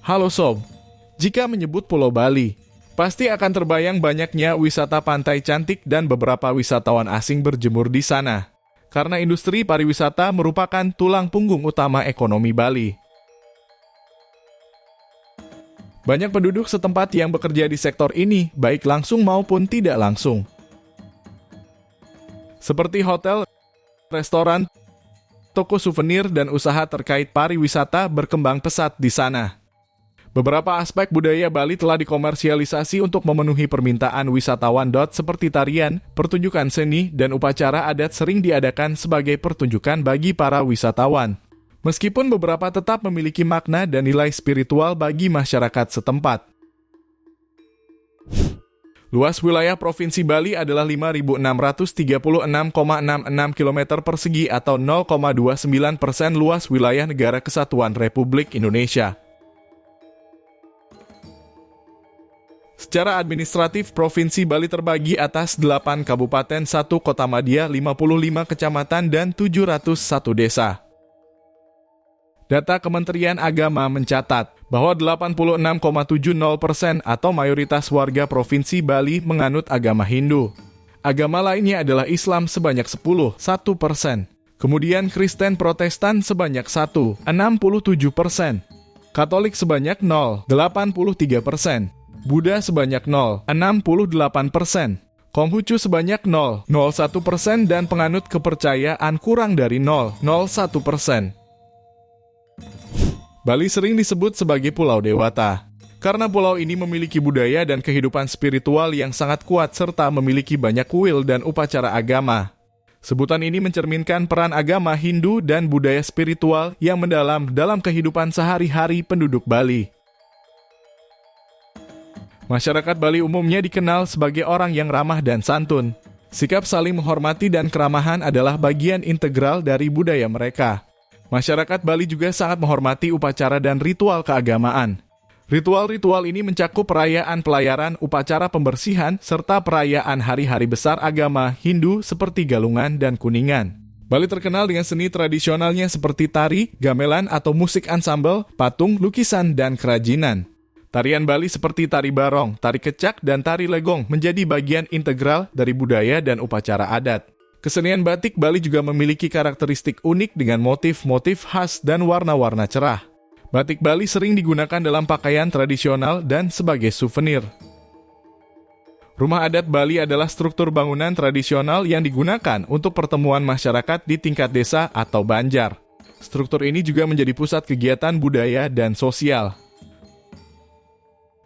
Halo Sob, jika menyebut Pulau Bali, pasti akan terbayang banyaknya wisata pantai cantik dan beberapa wisatawan asing berjemur di sana. Karena industri pariwisata merupakan tulang punggung utama ekonomi Bali. Banyak penduduk setempat yang bekerja di sektor ini, baik langsung maupun tidak langsung. Seperti hotel, restoran, toko souvenir, dan usaha terkait pariwisata berkembang pesat di sana. Beberapa aspek budaya Bali telah dikomersialisasi untuk memenuhi permintaan wisatawan. Seperti tarian, pertunjukan seni, dan upacara adat sering diadakan sebagai pertunjukan bagi para wisatawan. Meskipun beberapa tetap memiliki makna dan nilai spiritual bagi masyarakat setempat. Luas wilayah Provinsi Bali adalah 5.636,66 km persegi atau 0,29% luas wilayah Negara Kesatuan Republik Indonesia. Secara administratif, Provinsi Bali terbagi atas 8 kabupaten, 1 kota madya, 55 kecamatan, dan 701 desa. Data Kementerian Agama mencatat bahwa 86,70% atau mayoritas warga Provinsi Bali menganut agama Hindu. Agama lainnya adalah Islam sebanyak 1%. Kemudian Kristen Protestan sebanyak 67%. Katolik sebanyak 0,83%. Buddha sebanyak 0,68%. Konghucu sebanyak 0,01% dan penganut kepercayaan kurang dari 0,01%. Bali sering disebut sebagai Pulau Dewata, karena pulau ini memiliki budaya dan kehidupan spiritual yang sangat kuat serta memiliki banyak kuil dan upacara agama. Sebutan ini mencerminkan peran agama Hindu dan budaya spiritual yang mendalam dalam kehidupan sehari-hari penduduk Bali. Masyarakat Bali umumnya dikenal sebagai orang yang ramah dan santun. Sikap saling menghormati dan keramahan adalah bagian integral dari budaya mereka. Masyarakat Bali juga sangat menghormati upacara dan ritual keagamaan. Ritual-ritual ini mencakup perayaan pelayaran, upacara pembersihan, serta perayaan hari-hari besar agama Hindu seperti Galungan dan Kuningan. Bali terkenal dengan seni tradisionalnya seperti tari, gamelan atau musik ansambel, patung, lukisan, dan kerajinan. Tarian Bali seperti tari barong, tari kecak, dan tari legong menjadi bagian integral dari budaya dan upacara adat. Kesenian batik Bali juga memiliki karakteristik unik dengan motif-motif khas dan warna-warna cerah. Batik Bali sering digunakan dalam pakaian tradisional dan sebagai souvenir. Rumah adat Bali adalah struktur bangunan tradisional yang digunakan untuk pertemuan masyarakat di tingkat desa atau banjar. Struktur ini juga menjadi pusat kegiatan budaya dan sosial.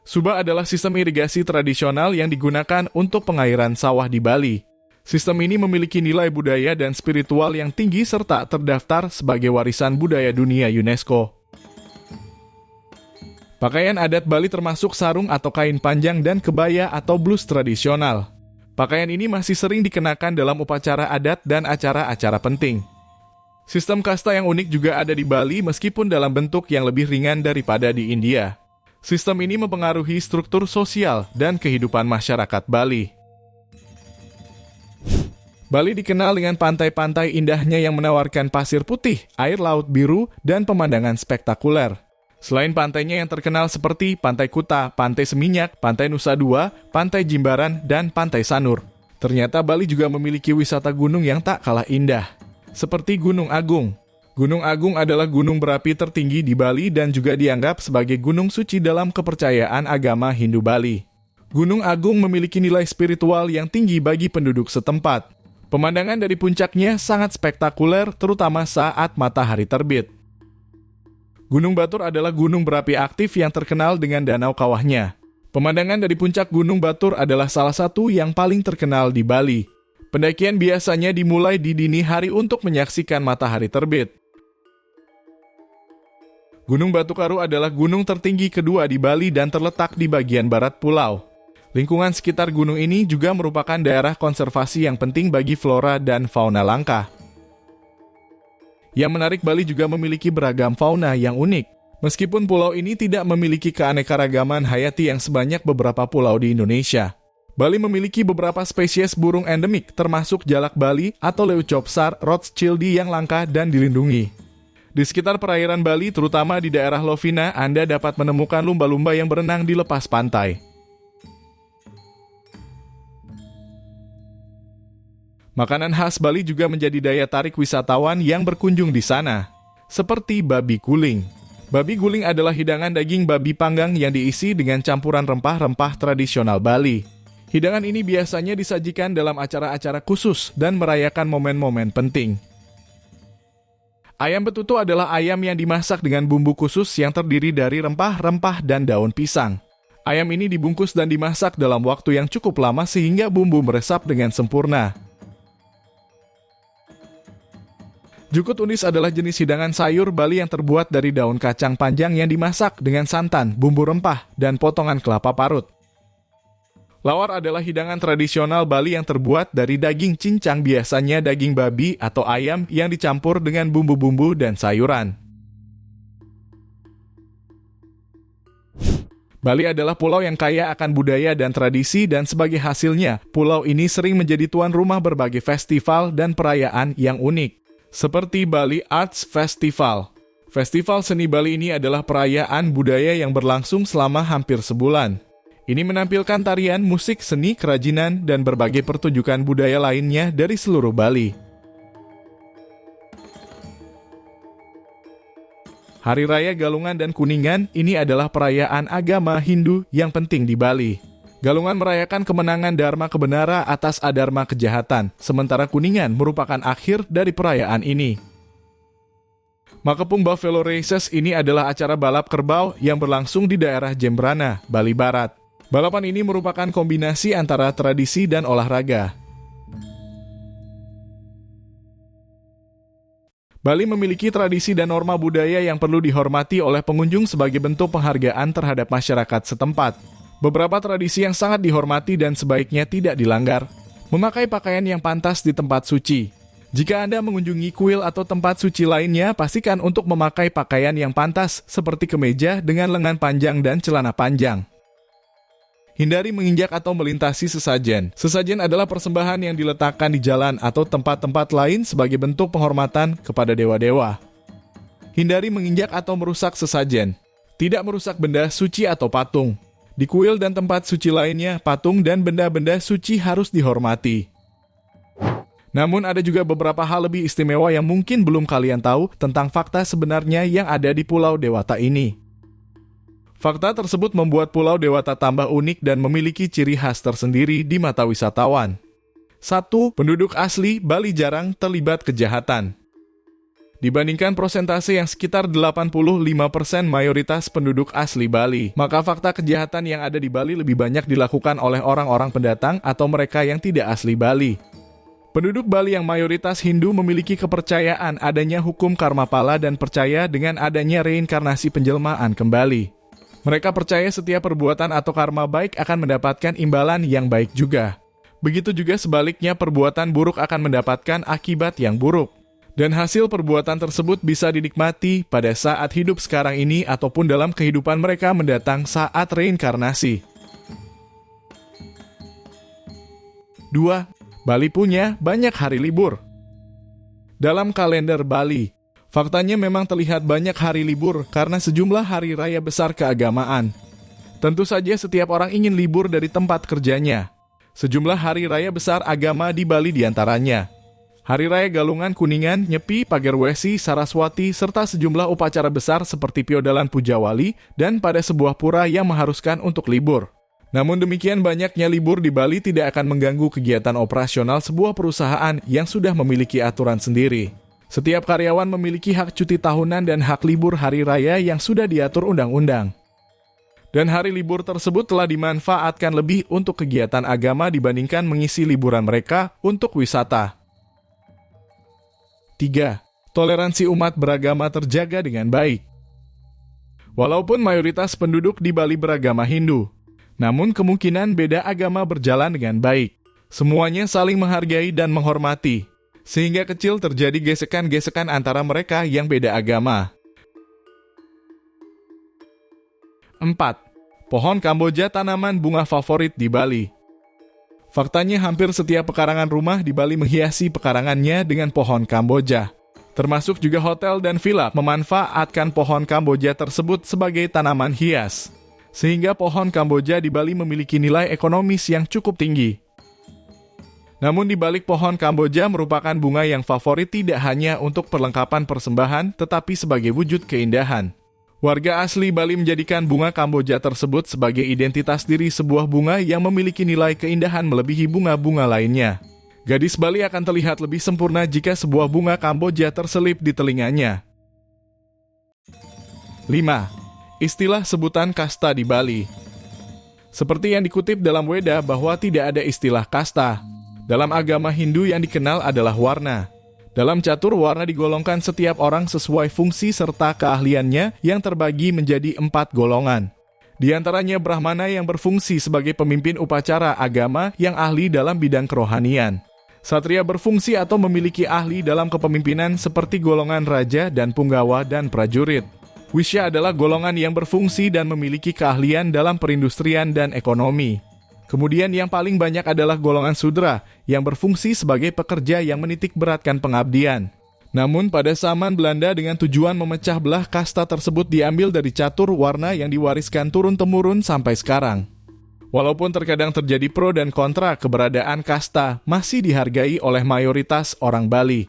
Subak adalah sistem irigasi tradisional yang digunakan untuk pengairan sawah di Bali. Sistem ini memiliki nilai budaya dan spiritual yang tinggi serta terdaftar sebagai warisan budaya dunia UNESCO. Pakaian adat Bali termasuk sarung atau kain panjang dan kebaya atau blus tradisional. Pakaian ini masih sering dikenakan dalam upacara adat dan acara-acara penting. Sistem kasta yang unik juga ada di Bali meskipun dalam bentuk yang lebih ringan daripada di India. Sistem ini mempengaruhi struktur sosial dan kehidupan masyarakat Bali. Bali dikenal dengan pantai-pantai indahnya yang menawarkan pasir putih, air laut biru, dan pemandangan spektakuler. Selain pantainya yang terkenal seperti Pantai Kuta, Pantai Seminyak, Pantai Nusa Dua, Pantai Jimbaran, dan Pantai Sanur. Ternyata Bali juga memiliki wisata gunung yang tak kalah indah, seperti Gunung Agung. Gunung Agung adalah gunung berapi tertinggi di Bali dan juga dianggap sebagai gunung suci dalam kepercayaan agama Hindu Bali. Gunung Agung memiliki nilai spiritual yang tinggi bagi penduduk setempat. Pemandangan dari puncaknya sangat spektakuler, terutama saat matahari terbit. Gunung Batur adalah gunung berapi aktif yang terkenal dengan danau kawahnya. Pemandangan dari puncak Gunung Batur adalah salah satu yang paling terkenal di Bali. Pendakian biasanya dimulai di dini hari untuk menyaksikan matahari terbit. Gunung Batukaru adalah gunung tertinggi kedua di Bali dan terletak di bagian barat pulau. Lingkungan sekitar gunung ini juga merupakan daerah konservasi yang penting bagi flora dan fauna langka. Yang menarik, Bali juga memiliki beragam fauna yang unik. Meskipun pulau ini tidak memiliki keanekaragaman hayati yang sebanyak beberapa pulau di Indonesia. Bali memiliki beberapa spesies burung endemik, termasuk jalak Bali atau leucopsar rothschildi yang langka dan dilindungi. Di sekitar perairan Bali, terutama di daerah Lovina, Anda dapat menemukan lumba-lumba yang berenang di lepas pantai. Makanan khas Bali juga menjadi daya tarik wisatawan yang berkunjung di sana, seperti babi guling. Babi guling adalah hidangan daging babi panggang yang diisi dengan campuran rempah-rempah tradisional Bali. Hidangan ini biasanya disajikan dalam acara-acara khusus dan merayakan momen-momen penting. Ayam betutu adalah ayam yang dimasak dengan bumbu khusus yang terdiri dari rempah-rempah dan daun pisang. Ayam ini dibungkus dan dimasak dalam waktu yang cukup lama sehingga bumbu meresap dengan sempurna. Jukut undis adalah jenis hidangan sayur Bali yang terbuat dari daun kacang panjang yang dimasak dengan santan, bumbu rempah, dan potongan kelapa parut. Lawar adalah hidangan tradisional Bali yang terbuat dari daging cincang, biasanya daging babi atau ayam yang dicampur dengan bumbu-bumbu dan sayuran. Bali adalah pulau yang kaya akan budaya dan tradisi, dan sebagai hasilnya, pulau ini sering menjadi tuan rumah berbagai festival dan perayaan yang unik, seperti Bali Arts Festival. Festival seni Bali ini adalah perayaan budaya yang berlangsung selama hampir sebulan. Ini menampilkan tarian, musik, seni, kerajinan, dan berbagai pertunjukan budaya lainnya dari seluruh Bali. Hari Raya Galungan dan Kuningan ini adalah perayaan agama Hindu yang penting di Bali. Galungan merayakan kemenangan Dharma Kebenara atas Adharma Kejahatan, sementara Kuningan merupakan akhir dari perayaan ini. Makepung Buffalo Races ini adalah acara balap kerbau yang berlangsung di daerah Jembrana, Bali Barat. Balapan ini merupakan kombinasi antara tradisi dan olahraga. Bali memiliki tradisi dan norma budaya yang perlu dihormati oleh pengunjung sebagai bentuk penghargaan terhadap masyarakat setempat. Beberapa tradisi yang sangat dihormati dan sebaiknya tidak dilanggar. Memakai pakaian yang pantas di tempat suci. Jika Anda mengunjungi kuil atau tempat suci lainnya, pastikan untuk memakai pakaian yang pantas seperti kemeja dengan lengan panjang dan celana panjang. Hindari menginjak atau melintasi sesajen. Sesajen adalah persembahan yang diletakkan di jalan atau tempat-tempat lain sebagai bentuk penghormatan kepada dewa-dewa. Hindari menginjak atau merusak sesajen. Tidak merusak benda suci atau patung. Di kuil dan tempat suci lainnya, patung dan benda-benda suci harus dihormati. Namun ada juga beberapa hal lebih istimewa yang mungkin belum kalian tahu tentang fakta sebenarnya yang ada di Pulau Dewata ini. Fakta tersebut membuat Pulau Dewata tambah unik dan memiliki ciri khas tersendiri di mata wisatawan. 1. Penduduk asli Bali jarang terlibat kejahatan. Dibandingkan persentase yang sekitar 85% mayoritas penduduk asli Bali, maka fakta kejahatan yang ada di Bali lebih banyak dilakukan oleh orang-orang pendatang atau mereka yang tidak asli Bali. Penduduk Bali yang mayoritas Hindu memiliki kepercayaan adanya hukum karma pala dan percaya dengan adanya reinkarnasi penjelmaan kembali. Mereka percaya setiap perbuatan atau karma baik akan mendapatkan imbalan yang baik juga. Begitu juga sebaliknya, perbuatan buruk akan mendapatkan akibat yang buruk. Dan hasil perbuatan tersebut bisa dinikmati pada saat hidup sekarang ini ataupun dalam kehidupan mereka mendatang saat reinkarnasi. 2. Bali punya banyak hari libur. Dalam kalender Bali, faktanya memang terlihat banyak hari libur karena sejumlah hari raya besar keagamaan. Tentu saja setiap orang ingin libur dari tempat kerjanya. Sejumlah hari raya besar agama di Bali diantaranya. Hari Raya Galungan, Kuningan, Nyepi, Pagerwesi, Saraswati, serta sejumlah upacara besar seperti Piodalan Pujawali dan pada sebuah pura yang mengharuskan untuk libur. Namun demikian, banyaknya libur di Bali tidak akan mengganggu kegiatan operasional sebuah perusahaan yang sudah memiliki aturan sendiri. Setiap karyawan memiliki hak cuti tahunan dan hak libur hari raya yang sudah diatur undang-undang. Dan hari libur tersebut telah dimanfaatkan lebih untuk kegiatan agama dibandingkan mengisi liburan mereka untuk wisata. 3. Toleransi umat beragama terjaga dengan baik. Walaupun mayoritas penduduk di Bali beragama Hindu, namun kemungkinan beda agama berjalan dengan baik. Semuanya saling menghargai dan menghormati, sehingga kecil terjadi gesekan-gesekan antara mereka yang beda agama. 4. Pohon Kamboja tanaman bunga favorit di Bali. Faktanya hampir setiap pekarangan rumah di Bali menghiasi pekarangannya dengan pohon Kamboja. Termasuk juga hotel dan villa memanfaatkan pohon Kamboja tersebut sebagai tanaman hias. Sehingga pohon Kamboja di Bali memiliki nilai ekonomis yang cukup tinggi. Namun di balik pohon Kamboja merupakan bunga yang favorit tidak hanya untuk perlengkapan persembahan, tetapi sebagai wujud keindahan. Warga asli Bali menjadikan bunga Kamboja tersebut sebagai identitas diri sebuah bunga yang memiliki nilai keindahan melebihi bunga-bunga lainnya. Gadis Bali akan terlihat lebih sempurna jika sebuah bunga Kamboja terselip di telinganya. 5. Istilah sebutan kasta di Bali. Seperti yang dikutip dalam Weda bahwa tidak ada istilah kasta. Dalam agama Hindu yang dikenal adalah warna. Dalam catur, warna digolongkan setiap orang sesuai fungsi serta keahliannya yang terbagi menjadi 4 golongan. Di antaranya Brahmana yang berfungsi sebagai pemimpin upacara agama yang ahli dalam bidang kerohanian. Satria berfungsi atau memiliki ahli dalam kepemimpinan seperti golongan raja dan punggawa dan prajurit. Wisya adalah golongan yang berfungsi dan memiliki keahlian dalam perindustrian dan ekonomi. Kemudian yang paling banyak adalah golongan Sudra yang berfungsi sebagai pekerja yang menitik beratkan pengabdian. Namun pada zaman Belanda dengan tujuan memecah belah kasta tersebut diambil dari catur warna yang diwariskan turun-temurun sampai sekarang. Walaupun terkadang terjadi pro dan kontra, keberadaan kasta masih dihargai oleh mayoritas orang Bali.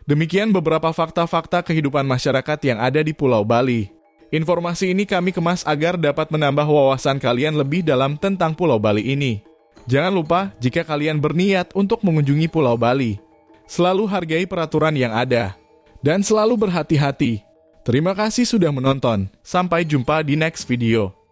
Demikian beberapa fakta-fakta kehidupan masyarakat yang ada di Pulau Bali. Informasi ini kami kemas agar dapat menambah wawasan kalian lebih dalam tentang Pulau Bali ini. Jangan lupa jika kalian berniat untuk mengunjungi Pulau Bali, selalu hargai peraturan yang ada. Dan selalu berhati-hati. Terima kasih sudah menonton. Sampai jumpa di next video.